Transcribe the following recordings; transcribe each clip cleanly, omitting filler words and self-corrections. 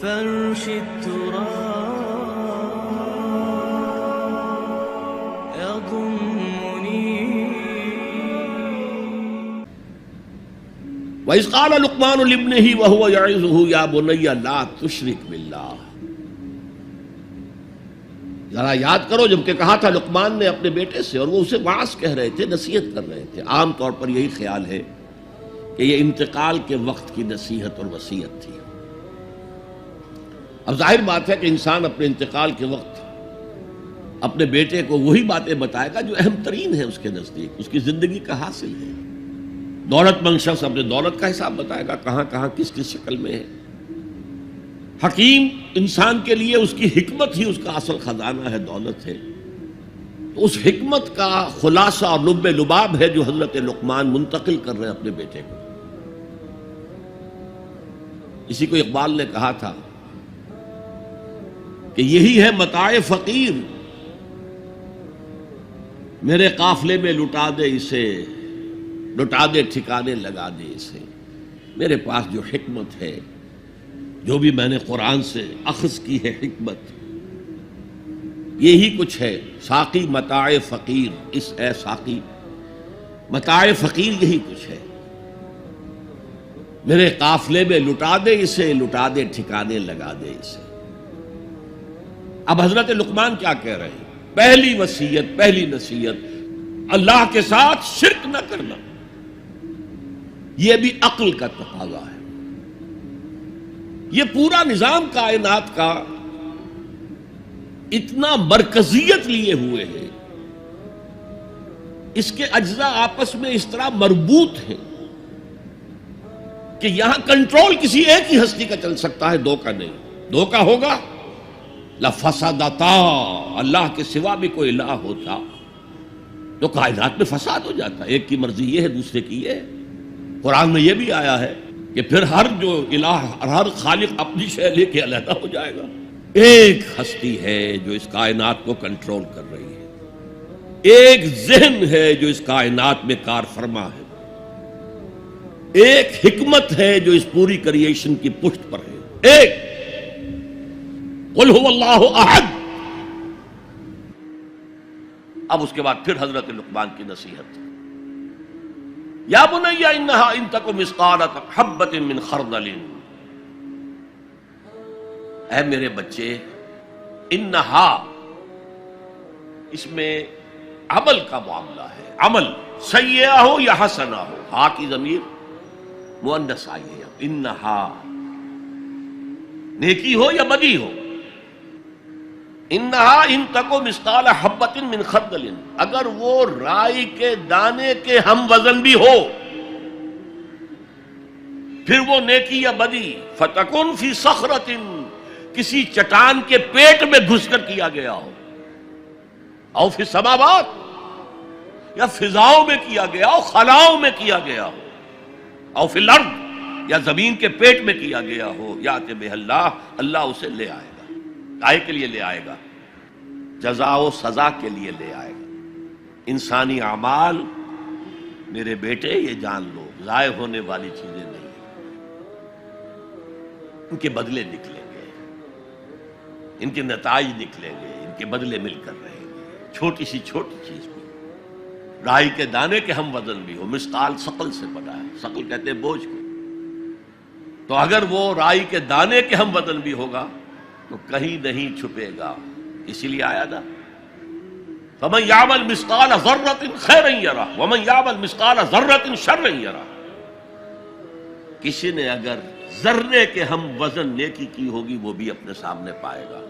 فرش التراب يضمني. وَإِذْ قَالَ لُقْمَانُ لِابْنِهِ وَهُوَ يَعِظُهُ يَا بُنَيَّ لَا تُشْرِكْ بِاللَّهِ. ذرا یاد کرو جب کہ کہا تھا لقمان نے اپنے بیٹے سے، اور وہ اسے وعظ کہہ رہے تھے، نصیحت کر رہے تھے. عام طور پر یہی خیال ہے کہ یہ انتقال کے وقت کی نصیحت اور وصیت تھی. اب ظاہر بات ہے کہ انسان اپنے انتقال کے وقت اپنے بیٹے کو وہی باتیں بتائے گا جو اہم ترین ہے اس کے نزدیک، اس کی زندگی کا حاصل ہے. دولت مند شخص اپنے دولت کا حساب بتائے گا، کہاں کہاں کس کس شکل میں ہے. حکیم انسان کے لیے اس کی حکمت ہی اس کا اصل خزانہ ہے، دولت ہے. تو اس حکمت کا خلاصہ اور لب لباب ہے جو حضرت لقمان منتقل کر رہے ہیں اپنے بیٹے کو. اسی کو اقبال نے کہا تھا کہ یہی ہے متاع فقیر، میرے قافلے میں لٹا دے اسے، لٹا دے ٹھکانے لگا دے اسے. میرے پاس جو حکمت ہے، جو بھی میں نے قرآن سے اخذ کی ہے حکمت، یہی کچھ ہے. ساقی متاع فقیر، اس اے ساقی متاع فقیر یہی کچھ ہے. میرے قافلے میں لٹا دے اسے، لٹا دے ٹھکانے لگا دے اسے. اب حضرت لقمان کیا کہہ رہے ہیں؟ پہلی وصیت، پہلی نصیحت، اللہ کے ساتھ شرک نہ کرنا. یہ بھی عقل کا تقاضا ہے. یہ پورا نظام کائنات کا اتنا مرکزیت لیے ہوئے ہے، اس کے اجزاء آپس میں اس طرح مربوط ہیں کہ یہاں کنٹرول کسی ایک ہی ہستی کا چل سکتا ہے، دو کا نہیں. دو کا ہوگا لفسدتا، اللہ کے سوا بھی کوئی الہ ہوتا تو کائنات میں فساد ہو جاتا. ایک کی مرضی یہ ہے، دوسرے کی یہ ہے. قرآن میں یہ بھی آیا ہے کہ پھر ہر جو الہ، ہر خالق اپنی شے لے کے علیحدہ ہو جائے گا. ایک ہستی ہے جو اس کائنات کو کنٹرول کر رہی ہے، ایک ذہن ہے جو اس کائنات میں کار فرما ہے، ایک حکمت ہے جو اس پوری کریشن کی پشت پر ہے. ایک قل هو اللہ احد. اب اس کے بعد پھر حضرت لقمان کی نصیحت. یا بنی انہا ان تک مثقال حبۃ من خردل. اے میرے بچے، انہا اس میں عمل کا معاملہ ہے. عمل سیئہ ہو یا حسنہ ہو، ہا کی ضمیر مؤنث آئی ہے. انہا نیکی ہو یا بدی ہو. انہا ان تکو مثقال حبۃ من خردل، اگر وہ رائی کے دانے کے ہم وزن بھی ہو، پھر وہ نیکی یا بدی. فتکن فی صخرۃ، کسی چٹان کے پیٹ میں گھس کر کیا گیا ہو. او فی السماوات، یا فضاؤں میں کیا گیا ہو، خلاؤں میں کیا گیا ہو. او فی الارض، یا زمین کے پیٹ میں کیا گیا ہو. یات بہ اللہ، اللہ اسے لے آئے گا. کائے کے لیے لے آئے گا؟ جزا و سزا کے لیے لے آئے گا. انسانی اعمال میرے بیٹے یہ جان لو ضائع ہونے والی چیزیں نہیں ہیں. ان کے بدلے نکلیں گے، ان کے نتائج نکلیں گے، ان کے بدلے مل کر رہیں گے. چھوٹی سی چھوٹی چیز بھی، رائی کے دانے کے ہم وزن بھی ہو. مثقال ثقل سے بنا ہے، ثقل کہتے ہیں بوجھ کو. تو اگر وہ رائی کے دانے کے ہم وزن بھی ہوگا تو کہیں نہیں چھپے گا. اسی لیے آیا تھا فَمَنْ يَعْمَلْ مِثْقَالَ ذَرَّةٍ خَيْرًا يَرَهُ وَمَنْ يَعْمَلْ مِثْقَالَ ذَرَّةٍ شَرًّا يَرَهُ. کسی نے اگر ذرے کے ہم وزن نیکی کی ہوگی وہ بھی اپنے سامنے پائے گا،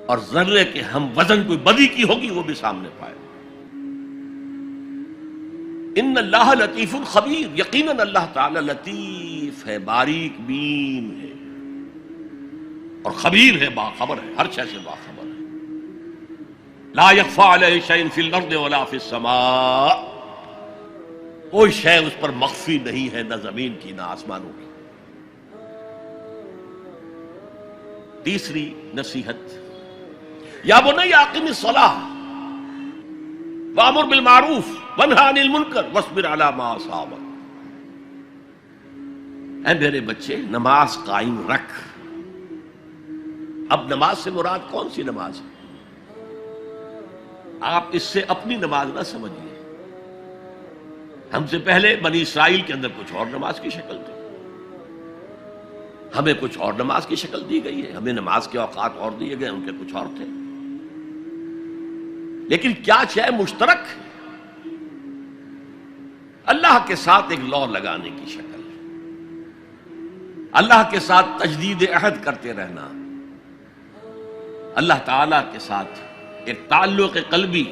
اور ذرے کے ہم وزن کوئی بدی کی ہوگی وہ بھی سامنے پائے گا. ان اللہ لطیف خبیر، یقیناً اللہ تعالی لطیف ہے، باریک بین ہے، اور خبیر ہے، باخبر ہے، ہر شے سے باخبر ہے. لا یخفی علیہ شیء فی الارض ولا فی السماء، کوئی شے اس پر مخفی نہیں ہے، نہ زمین کی نہ آسمانوں کی. تیسری نصیحت، یا بنی اقم الصلاۃ وامر بالمعروف وانہی عن المنکر واصبر علی ما اصابک. اے میرے بچے، نماز قائم رکھ، اب نماز سے مراد کون سی نماز ہے؟ آپ اس سے اپنی نماز نہ سمجھیے. ہم سے پہلے بنی اسرائیل کے اندر کچھ اور نماز کی شکل تھی، ہمیں کچھ اور نماز کی شکل دی گئی ہے، ہمیں نماز کے اوقات اور دیے گئے، ان کے کچھ اور تھے. لیکن کیا شے مشترک ہے؟ اللہ کے ساتھ ایک لا لگانے کی شکل، اللہ کے ساتھ تجدید عہد کرتے رہنا، اللہ تعالی کے ساتھ ایک تعلق قلبی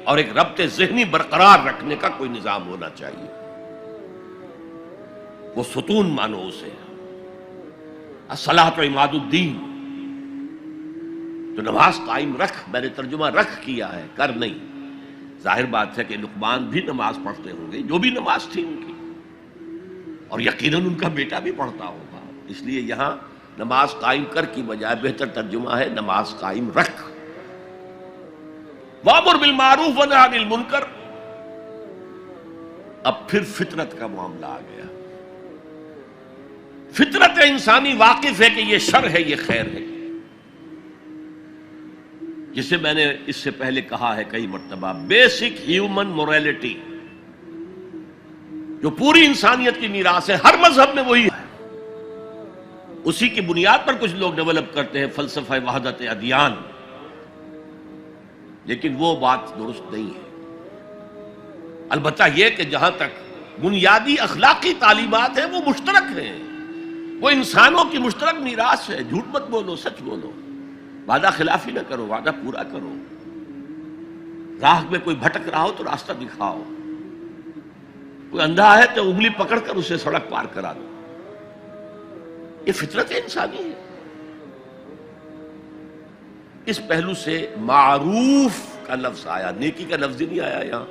اور ایک ربط ذہنی برقرار رکھنے کا کوئی نظام ہونا چاہیے. وہ ستون مانو اسے، الصلاۃ عماد الدین. تو نماز قائم رکھ، میں نے ترجمہ رکھ کیا ہے، کر نہیں. ظاہر بات ہے کہ لقمان بھی نماز پڑھتے ہوں گے، جو بھی نماز تھی ان کی، اور یقیناً ان کا بیٹا بھی پڑھتا ہوگا. اس لیے یہاں نماز قائم کر کی بجائے بہتر ترجمہ ہے نماز قائم رکھ. وامر بالمعروف ونہی عن المنکر. اب پھر فطرت کا معاملہ آ گیا. فطرت انسانی واقف ہے کہ یہ شر ہے، یہ خیر ہے، جسے میں نے اس سے پہلے کہا ہے کئی مرتبہ، بیسک ہیومن موریلٹی جو پوری انسانیت کی میراث ہے، ہر مذہب میں وہی ہے. اسی کی بنیاد پر کچھ لوگ ڈیولپ کرتے ہیں فلسفہ وحدت ادیان، لیکن وہ بات درست نہیں ہے. البتہ یہ کہ جہاں تک بنیادی اخلاقی تعلیمات ہیں وہ مشترک ہیں، وہ انسانوں کی مشترک میراث ہے. جھوٹ مت بولو، سچ بولو، وعدہ خلافی نہ کرو، وعدہ پورا کرو. راہ میں کوئی بھٹک رہا ہو تو راستہ دکھاؤ، کوئی اندھا ہے تو انگلی پکڑ کر اسے سڑک پار کرا دو. یہ فطرت انسانی ہے. اس پہلو سے معروف کا لفظ آیا، نیکی کا لفظ ہی نہیں آیا یہاں.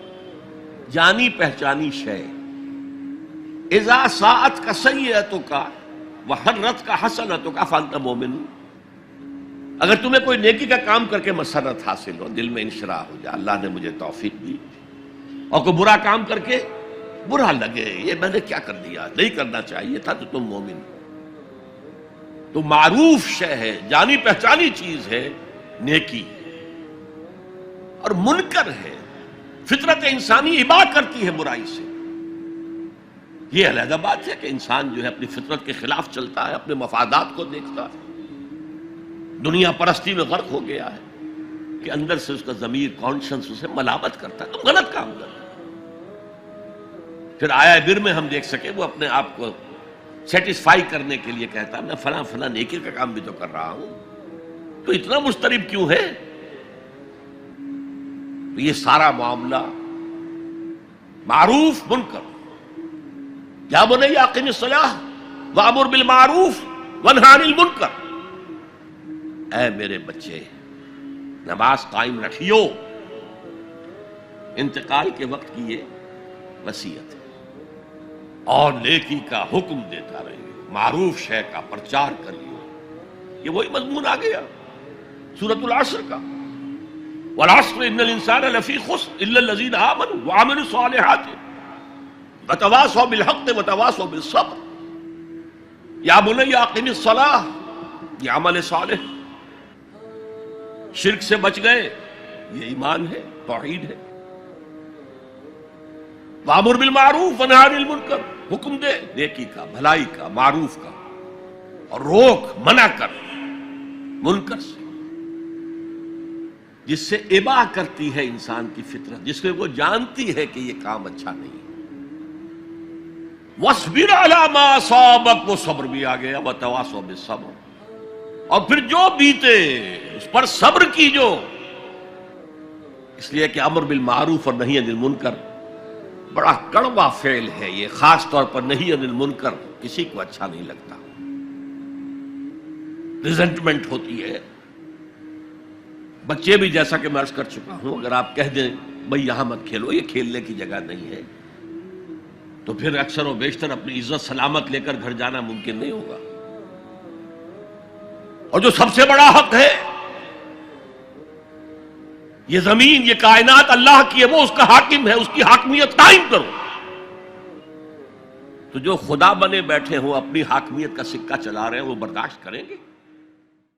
جانی پہچانی شے. اذا ساعت کا سیئتک وحرت کا حسنتک فانت مومن. اگر تمہیں کوئی نیکی کا کام کر کے مسرت حاصل ہو، دل میں انشراح ہو جائے اللہ نے مجھے توفیق دی، اور کوئی برا کام کر کے برا لگے یہ میں نے کیا کر دیا، نہیں کرنا چاہیے تھا، تو تم مومن. تو معروف شے ہے، جانی پہچانی چیز ہے نیکی، اور منکر ہے، فطرت انسانی ابا کرتی ہے برائی سے. یہ علیحدہ بات ہے کہ انسان جو ہے اپنی فطرت کے خلاف چلتا ہے، اپنے مفادات کو دیکھتا ہے، دنیا پرستی میں غرق ہو گیا ہے کہ اندر سے اس کا ضمیر کانشنس اسے ملامت کرتا ہے، تم غلط کام کرتے. پھر آیا بر میں ہم دیکھ سکے وہ اپنے آپ کو سیٹسفائی کرنے کے لیے کہتا ہے میں فلاں فلاں نیکی کا کام بھی تو کر رہا ہوں، تو اتنا مضطرب کیوں ہے؟ تو یہ سارا معاملہ معروف منکر. یا بنی اقم الصلاۃ وامر بالمعروف وانہی عن المنکر. اے میرے بچے نماز قائم رکھیو. انتقال کے وقت کی یہ وصیت ہے، اور نیکی کا حکم دیتا رہیے، معروف شے کا پرچار کریو. یہ وہی مضمون آ گیا سورۃ العصر کا، والعصر ان الانسان لفی خسر الا الذین آمنوا وعملوا الصالحات وتواصوا بالحق وتواصوا بالصبر. یا بنی اقم الصلاۃ، یہ عمل صالح. شرک سے بچ گئے، یہ ایمان ہے، توحید ہے. وامر بالمعروف ونہی عن المنکر، حکم دے نیکی کا، بھلائی کا، معروف کا، اور روک منع کر منکر سے، جس سے ابا کرتی ہے انسان کی فطرت، جس میں وہ جانتی ہے کہ یہ کام اچھا نہیں. وَاصْبِرْ عَلَىٰ مَا أَصَابَكَ، وہ صبر بھی آ گیا، وَتَوَاصَوْا بِالصَّبْرِ، اور پھر جو بیتے اس پر صبر کیجو. اس لیے کہ امر بالمعروف اور نہی عن المنکر بڑا کڑوا فعل ہے. یہ خاص طور پر نہی عن المنکر کسی کو اچھا نہیں لگتا، ریزنٹمنٹ ہوتی ہے. بچے بھی جیسا کہ میں عرض کر چکا ہوں، اگر آپ کہہ دیں بھئی یہاں مت کھیلو، یہ کھیلنے کی جگہ نہیں ہے، تو پھر اکثر و بیشتر اپنی عزت سلامت لے کر گھر جانا ممکن نہیں ہوگا. اور جو سب سے بڑا حق ہے، یہ زمین، یہ کائنات اللہ کی ہے، وہ اس کا حاکم ہے، اس کی حاکمیت قائم کرو. تو جو خدا بنے بیٹھے ہوں اپنی حاکمیت کا سکہ چلا رہے ہیں وہ برداشت کریں گے؟